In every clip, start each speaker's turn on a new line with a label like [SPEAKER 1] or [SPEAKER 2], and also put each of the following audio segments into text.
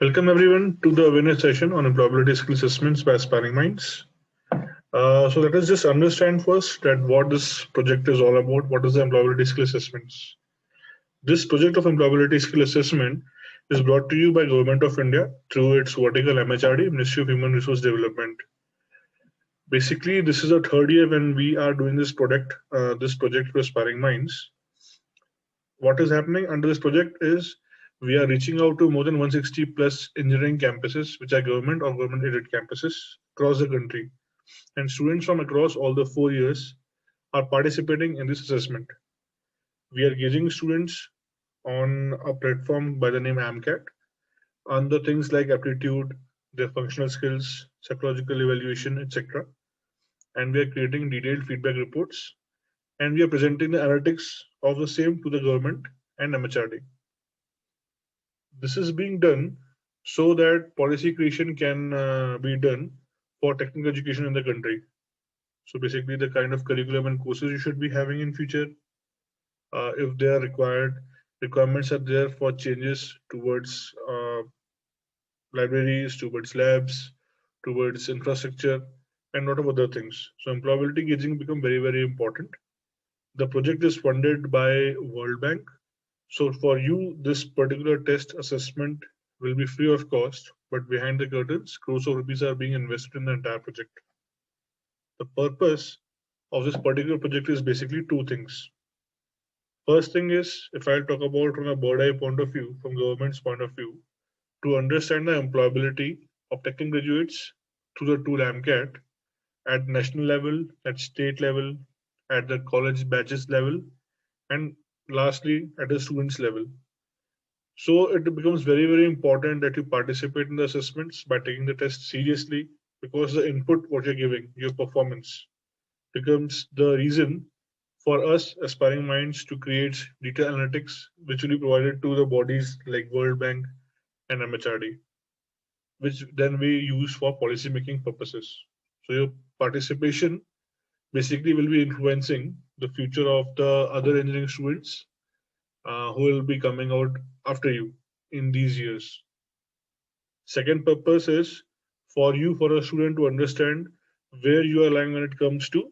[SPEAKER 1] Welcome everyone to the awareness session on employability skill assessments by aspiring minds. So let us just understand first that what this project is all about. What is the employability skill assessments? This project of employability skill assessment is brought to you by Government of India through its vertical MHRD, Ministry of Human Resource Development. Basically, this is our third year when we are doing this project for aspiring minds. What is happening under this project is we are reaching out to more than 160 plus engineering campuses, which are government or government aided campuses across the country. And students from across all the 4 years are participating in this assessment. We are gauging students on a platform by the name AMCAT on the things like aptitude, their functional skills, psychological evaluation, etc. And we are creating detailed feedback reports and we are presenting the analytics of the same to the government and MHRD. This is being done so that policy creation can be done for technical education in the country. So basically, the kind of curriculum and courses you should be having in future, if they are required, requirements are there for changes towards libraries, towards labs, towards infrastructure, and a lot of other things. So employability gauging become very important. The project is funded by World Bank. So for you, this particular test assessment will be free of cost, but behind the curtains, crores of rupees are being invested in the entire project. The purpose of this particular project is basically two things. First thing is, if I'll talk about from a bird eye point of view, from government's point of view, to understand the employability of technical graduates through the tool AMCAT at national level, at state level, at the college batches level, and lastly at the students level. So it becomes very important that you participate in the assessments by taking the test seriously because the input what you're giving, your performance, becomes the reason for us aspiring minds to create detailed analytics which will be provided to the bodies like World Bank and MHRD, which then we use for policy making purposes. So your participation basically will be influencing the future of the other engineering students who will be coming out after you in these years. Second purpose is for you, for a student to understand where you are lying when it comes to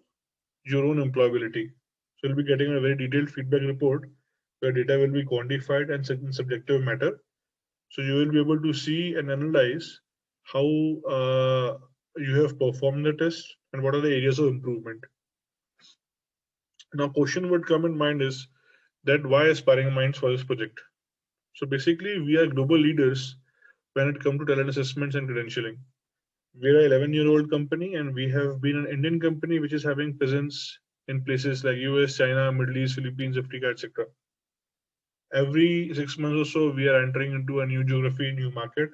[SPEAKER 1] your own employability. So you'll be getting a very detailed feedback report where data will be quantified and in subjective matter. So you will be able to see and analyze how you have performed the test and what are the areas of improvement. Now, question would come in mind is that why aspiring minds for this project? So basically, we are global leaders when it comes to talent assessments and credentialing. We are an 11-year-old company and we have been an Indian company which is having presence in places like US, China, Middle East, Philippines, Africa, etc. Every 6 months or so, we are entering into a new geography, new market,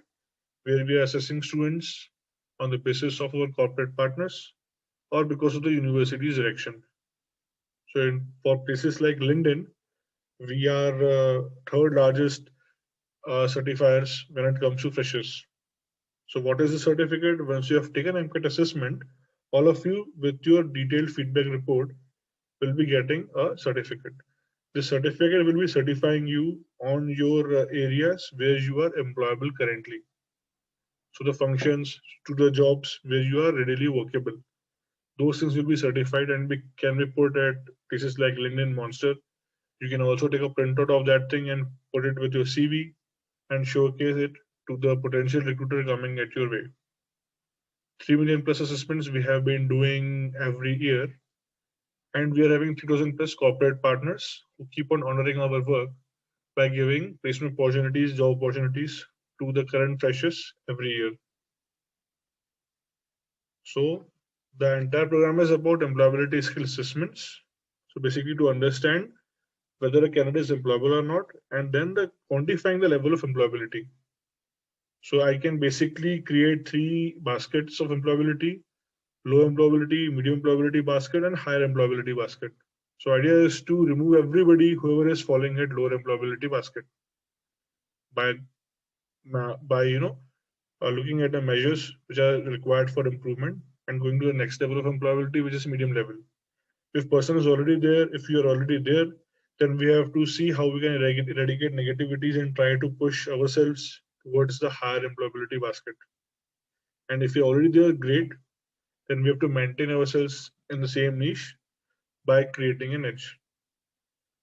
[SPEAKER 1] where we are assessing students on the basis of our corporate partners or because of the university's direction. So for places like Linden, we are third largest certifiers when it comes to freshers. So what is the certificate? Once you have taken MCAT assessment, all of you with your detailed feedback report will be getting a certificate. This certificate will be certifying you on your areas where you are employable currently. So the functions to the jobs where you are readily workable. Those things will be certified and can be put at places like LinkedIn Monster. You can also take a printout of that thing and put it with your CV and showcase it to the potential recruiter coming at your way. 3 million plus assessments we have been doing every year, and we are having 3,000 plus corporate partners who keep on honoring our work by giving placement opportunities, job opportunities to the current freshers every year. So the entire program is about employability skill assessments. So basically to understand whether a candidate is employable or not, and then the quantifying the level of employability. So I can basically create three baskets of employability: low employability, medium employability basket, and higher employability basket. So idea is to remove everybody whoever is falling at lower employability basket by looking at the measures which are required for improvement and going to the next level of employability, which is medium level. If person is already there, if you are already there, then we have to see how we can eradicate negativities and try to push ourselves towards the higher employability basket. And if you're already there, great. Then we have to maintain ourselves in the same niche by creating an edge.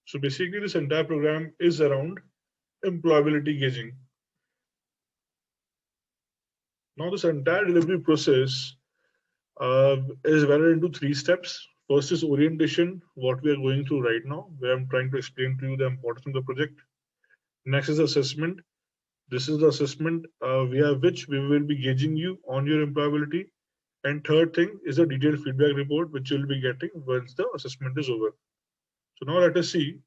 [SPEAKER 1] So basically, this entire program is around employability gauging. Now, this entire delivery process is divided into 3 steps. First is orientation, what we are going through right now, where I'm trying to explain to you the importance of the project. Next is assessment. This is the assessment via which we will be gauging you on your employability. And third thing is a detailed feedback report, which you'll be getting once the assessment is over. So now let us see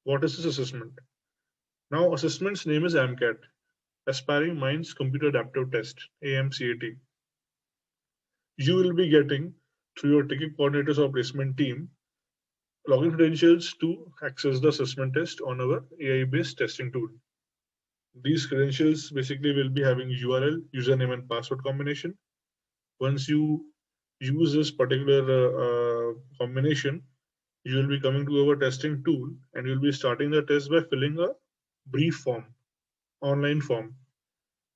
[SPEAKER 1] what is this assessment. Now, assessment's name is AMCAT, Aspiring Minds Computer Adaptive Test, AMCAT. You will be getting through your TEQIP coordinators or placement team login credentials to access the assessment test on our AI-based testing tool. These credentials basically will be having URL, username and password combination. Once you use this particular combination, you will be coming to our testing tool and you'll be starting the test by filling a brief form, online form.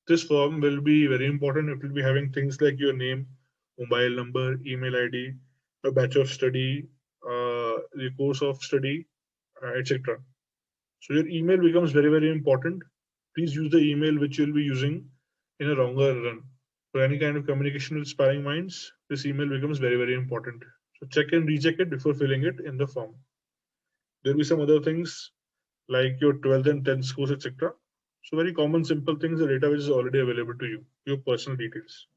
[SPEAKER 1] This form will be very important. It will be having things like your name, mobile number, email ID, a batch of study, the course of study, etc. So your email becomes very, very important. Please use the email which you'll be using in a longer run. For any kind of communication with aspiring minds, this email becomes very, very important. So check and recheck it before filling it in the form. There'll be some other things like your 12th and 10th scores, etc. So very common, simple things, the data which is already available to you, your personal details.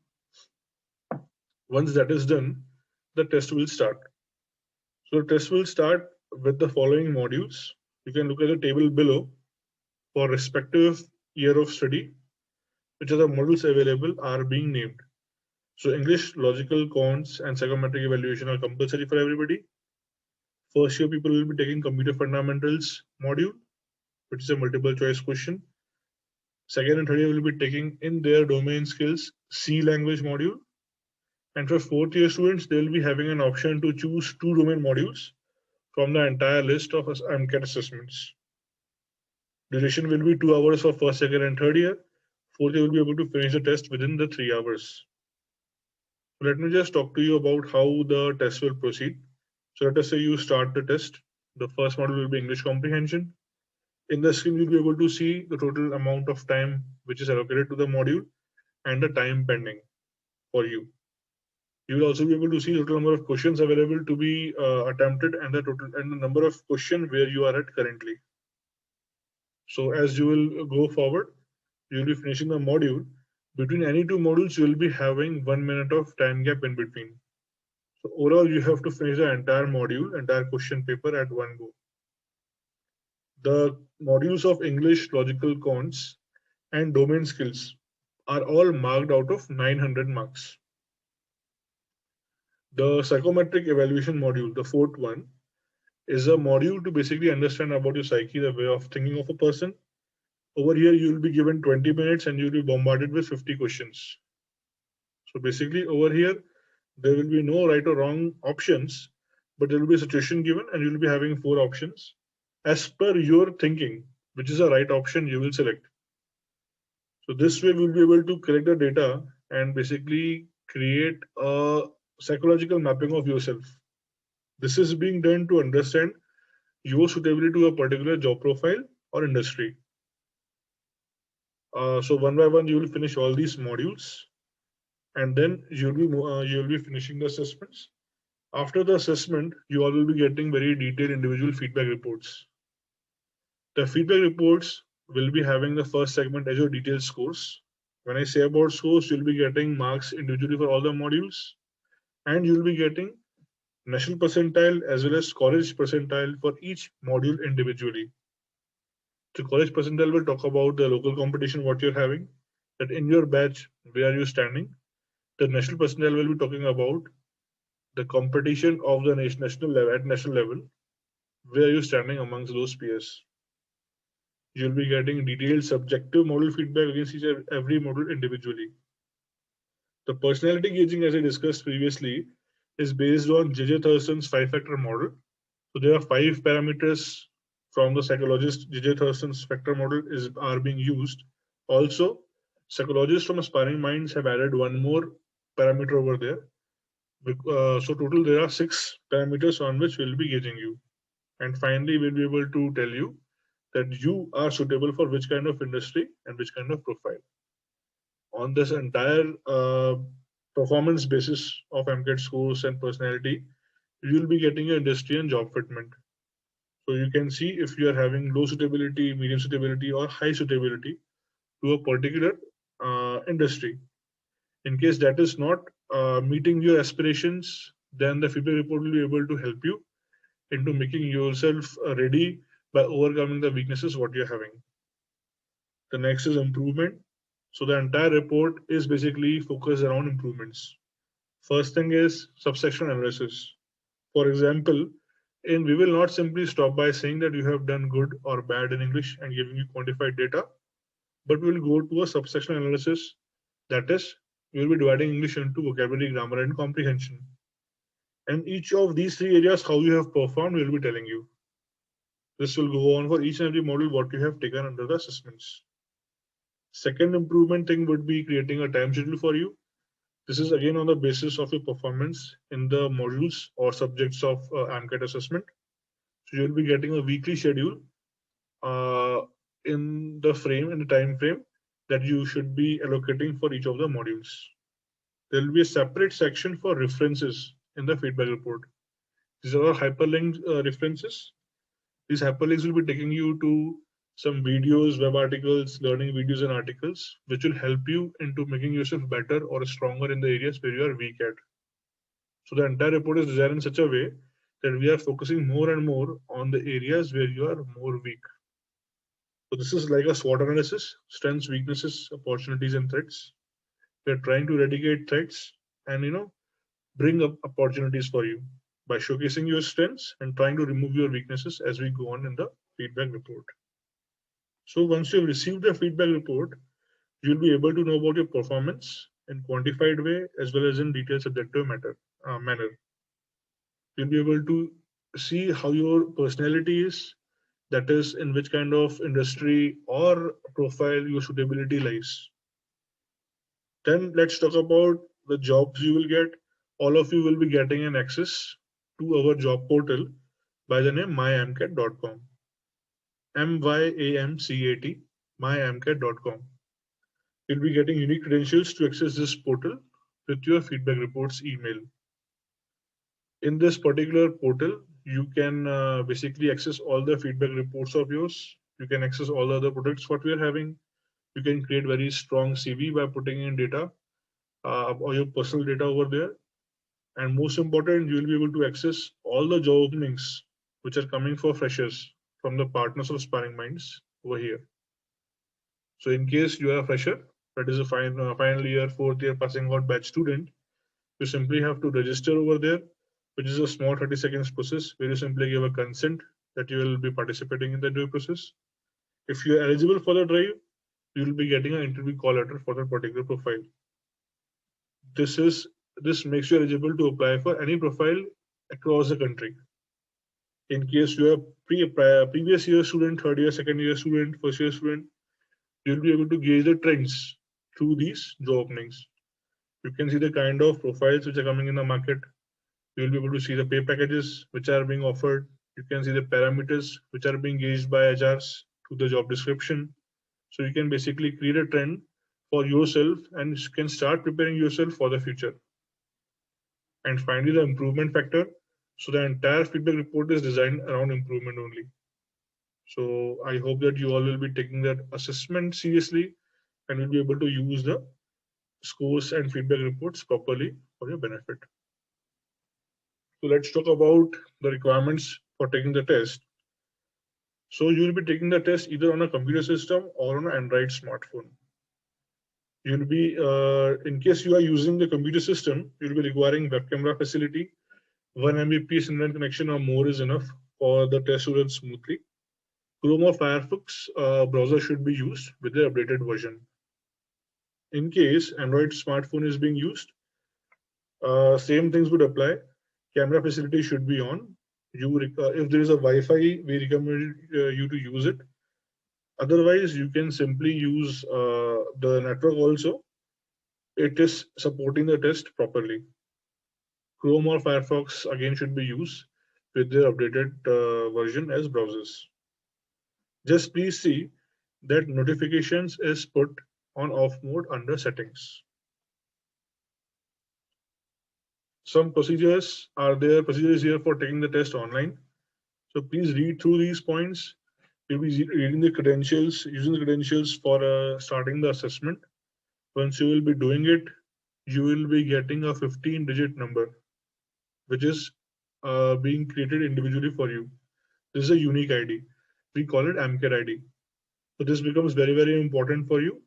[SPEAKER 1] Once that is done, the test will start. So the test will start with the following modules. You can look at the table below for respective year of study, which are the modules available are being named. So English, logical, quants, and psychometric evaluation are compulsory for everybody. First year people will be taking computer fundamentals module, which is a multiple choice question. Second and third year will be taking in their domain skills C language module. And for fourth year students, they will be having an option to choose 2 domain modules from the entire list of AMCAT assessments. Duration will be 2 hours for first, second, and third year. Fourth year will be able to finish the test within the 3 hours. Let me just talk to you about how the test will proceed. So let us say you start the test. The first module will be English comprehension. In the screen, you'll be able to see the total amount of time which is allocated to the module and the time pending for you. You will also be able to see the total number of questions available to be attempted and the number of questions where you are at currently. So as you will go forward, you will be finishing the module. Between any 2 modules, you will be having 1 minute of time gap in between. So overall, you have to finish the entire module, entire question paper at one go. The modules of English, logical, quants, and domain skills are all marked out of 900 marks. The psychometric evaluation module, the fourth one, is a module to basically understand about your psyche, the way of thinking of a person. Over here, you will be given 20 minutes and you'll be bombarded with 50 questions. So basically over here, there will be no right or wrong options, but there will be a situation given and you'll be having 4 options. As per your thinking, which is the right option, you will select. So this way we'll be able to collect the data and basically create a psychological mapping of yourself. This is being done to understand your suitability to a particular job profile or industry. So one by one, you will finish all these modules, and then you'll be finishing the assessments. After the assessment, you all will be getting very detailed individual feedback reports. The feedback reports will be having the first segment as your detailed scores. When I say about scores, you'll be getting marks individually for all the modules, and you'll be getting national percentile as well as college percentile for each module individually. The college percentile will talk about the local competition, what you're having, that in your batch, where are you standing. The national percentile will be talking about the competition of the national level at national level, where are you standing amongst those peers. You'll be getting detailed subjective module feedback against every module individually. The personality gauging, as I discussed previously, is based on J.J. Thurston's 5-factor model. So there are 5 parameters from the psychologist J.J. Thurston's factor model are being used Also, psychologists from Aspiring Minds have added one more parameter over there. So total there are 6 parameters on which we'll be gauging you. And finally, we'll be able to tell you that you are suitable for which kind of industry and which kind of profile. On this entire performance basis of MCAT scores and personality, you'll be getting an industry and job fitment. So you can see if you are having low suitability, medium suitability, or high suitability to a particular industry. In case that is not meeting your aspirations, then the feedback report will be able to help you into making yourself ready by overcoming the weaknesses what you're having. The next is improvement. So the entire report is basically focused around improvements. First thing is subsection analysis. For example, we will not simply stop by saying that you have done good or bad in English and giving you quantified data, but we will go to a subsection analysis. That is, we will be dividing English into vocabulary, grammar, and comprehension. And each of these 3 areas, how you have performed, we will be telling you. This will go on for each and every module what you have taken under the assessments. Second improvement thing would be creating a time schedule for you. This is again on the basis of your performance in the modules or subjects of AMCAT assessment. So you'll be getting a weekly schedule in the time frame that you should be allocating for each of the modules. There will be a separate section for references in the feedback report. These are hyperlinked references. These hyperlinks will be taking you to some videos, web articles, learning videos and articles, which will help you into making yourself better or stronger in the areas where you are weak at. So the entire report is designed in such a way that we are focusing more and more on the areas where you are more weak. So this is like a SWOT analysis: strengths, weaknesses, opportunities, and threats. We are trying to eradicate threats and bring up opportunities for you by showcasing your strengths and trying to remove your weaknesses as we go on in the feedback report. So once you've received the feedback report, you'll be able to know about your performance in quantified way as well as in detailed subjective manner. You'll be able to see how your personality is, that is in which kind of industry or profile your suitability lies. Then let's talk about the jobs you will get. All of you will be getting an access to our job portal by the name myamcat.com. MYAMCAT, myamcat.com. You'll be getting unique credentials to access this portal with your feedback reports email. In this particular portal, you can basically access all the feedback reports of yours. You can access all the other products what we are having. You can create very strong CV by putting in data or your personal data over there. And most important, you will be able to access all the job openings which are coming for freshers from the partners of Aspiring Minds over here. So in case you are a fresher, that is a final year, 4th year passing out batch student, you simply have to register over there, which is a small 30 seconds process where you simply give a consent that you will be participating in the drive process. If you are eligible for the drive, you will be getting an interview call letter for that particular profile. This makes you eligible to apply for any profile across the country. In case you are previous year student, 3rd year, 2nd year student, 1st year student, you'll be able to gauge the trends through these job openings. You can see the kind of profiles which are coming in the market. You'll be able to see the pay packages which are being offered. You can see the parameters which are being gauged by HRs to the job description. So you can basically create a trend for yourself and you can start preparing yourself for the future. And finally, the improvement factor. So the entire feedback report is designed around improvement only. So I hope that you all will be taking that assessment seriously and will be able to use the scores and feedback reports properly for your benefit. So let's talk about the requirements for taking the test. So you will be taking the test either on a computer system or on an Android smartphone. You'll be, in case you are using the computer system, you'll be requiring web camera facility. 1 Mbps internet connection or more is enough for the test to run smoothly. Chrome or Firefox browser should be used with the updated version. In case Android smartphone is being used, same things would apply. Camera facility should be on. If there is a Wi-Fi, we recommend you to use it. Otherwise, you can simply use the network also. It is supporting the test properly. Chrome or Firefox again should be used with their updated version as browsers. Just please see that notifications is put on off mode under settings. Some procedures are there, procedures here for taking the test online. So please read through these points. You'll be reading the credentials, using the credentials for starting the assessment. Once you will be doing it, you will be getting a 15-digit number, which is being created individually for you. This is a unique ID. We call it AMCAR ID. So this becomes very, very important for you.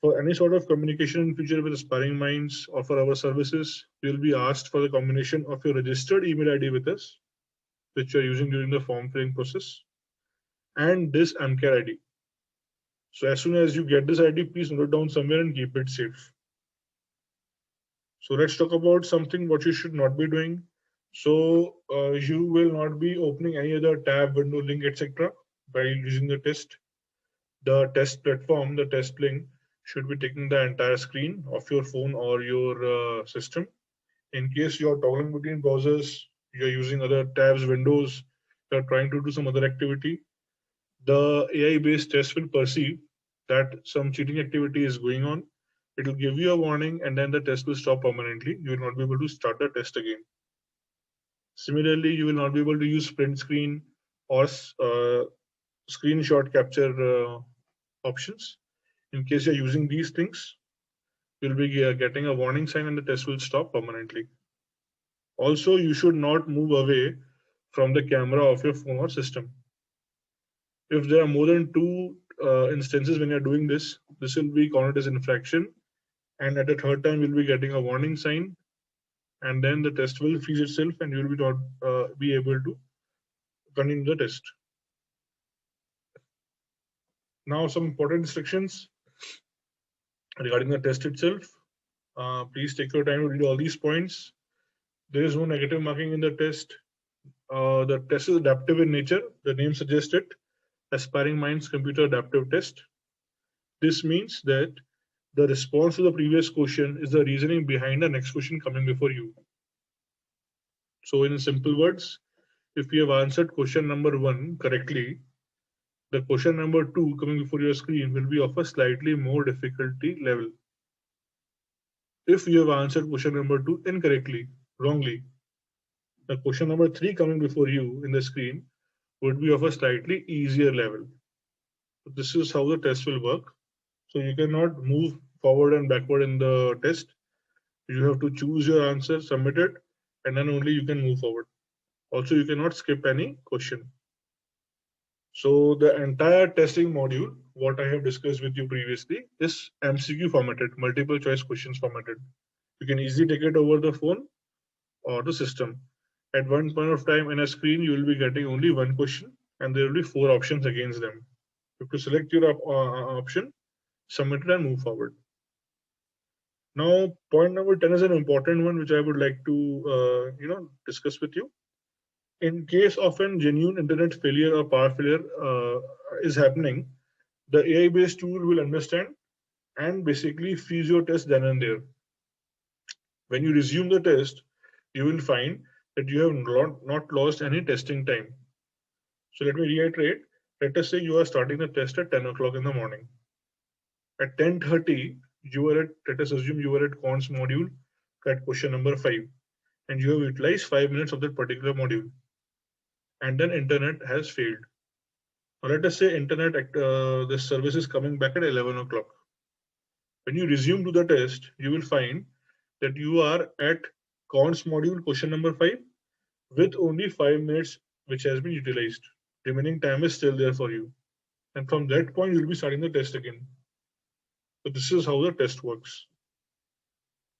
[SPEAKER 1] For any sort of communication in future with aspiring minds or for our services, you will be asked for the combination of your registered email ID with us, which you are using during the form filling process, and this AMCAR ID. So as soon as you get this ID, please note it down somewhere and keep it safe. So let's talk about something what you should not be doing. So you will not be opening any other tab, window, link, etc. while using the test. The test platform, the test link, should be taking the entire screen of your phone or your system. In case you're toggling between browsers, you're using other tabs, windows, you're trying to do some other activity, the AI-based test will perceive that some cheating activity is going on. It will give you a warning and then the test will stop permanently. You will not be able to start the test again. Similarly, you will not be able to use print screen or screenshot capture options. In case you're using these things, you'll be getting a warning sign and the test will stop permanently. Also, you should not move away from the camera of your phone or system. If there are more than two instances when you're doing this, this will be counted as infraction. And at the third time, you'll be getting a warning sign. And then the test will freeze itself and you will be not be able to continue the test. Now, some important instructions regarding the test itself. Please take your time to read all these points. There is no negative marking in the test. The test is adaptive in nature. The name suggests it. Aspiring Minds Computer Adaptive Test. This means that the response to the previous question is the reasoning behind the next question coming before you. So in simple words, if you have answered question number 1 correctly, the question number 2 coming before your screen will be of a slightly more difficulty level. If you have answered question number 2 incorrectly, wrongly, the question number 3 coming before you in the screen would be of a slightly easier level. So this is how the test will work. So you cannot move forward and backward in the test. You have to choose your answer, submit it, and then only you can move forward. Also, you cannot skip any question. So the entire testing module, what I have discussed with you previously, is MCQ formatted, multiple choice questions formatted. You can easily take it over the phone or the system. At one point of time in a screen, you will be getting only one question and there will be 4 options against them. You have to select your option, submit it and move forward. Now, point number 10 is an important one, which I would like to discuss with you. In case of a genuine internet failure or power failure is happening, the AI-based tool will understand and basically freeze your test then and there. When you resume the test, you will find that you have not lost any testing time. So let me reiterate. Let us say you are starting the test at 10 o'clock in the morning. At 10:30, let us assume you were at cons module at question number 5, and you have utilized 5 minutes of that particular module, and then internet has failed. Now let us say internet this service is coming back at 11 o'clock. When you resume to the test, you will find that you are at cons module question number 5 with only 5 minutes which has been utilized. Remaining time is still there for you. And from that point, you'll be starting the test again. So this is how the test works.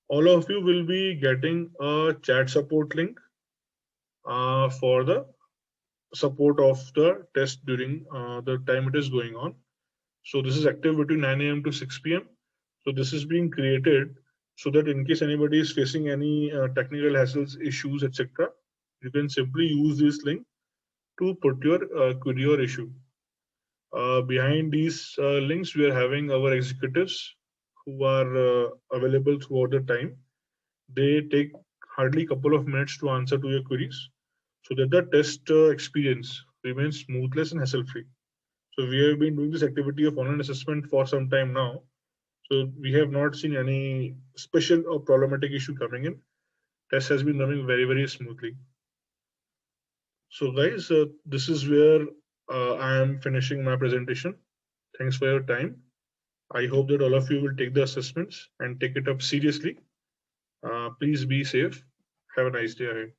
[SPEAKER 1] All of you will be getting a chat support link for the support of the test during the time it is going on. So this is active between 9 a.m. to 6 p.m. So this is being created so that in case anybody is facing any technical hassles, issues, etc., you can simply use this link to put your query or issue. Behind these links, we are having our executives who are available throughout the time. They take hardly a couple of minutes to answer to your queries so that the test experience remains smoothless and hassle-free. So we have been doing this activity of online assessment for some time now. So we have not seen any special or problematic issue coming in. Test has been running very, very smoothly. So guys, this is where I am finishing my presentation. Thanks for your time. I hope that all of you will take the assessments and take it up seriously. Please be safe. Have a nice day ahead.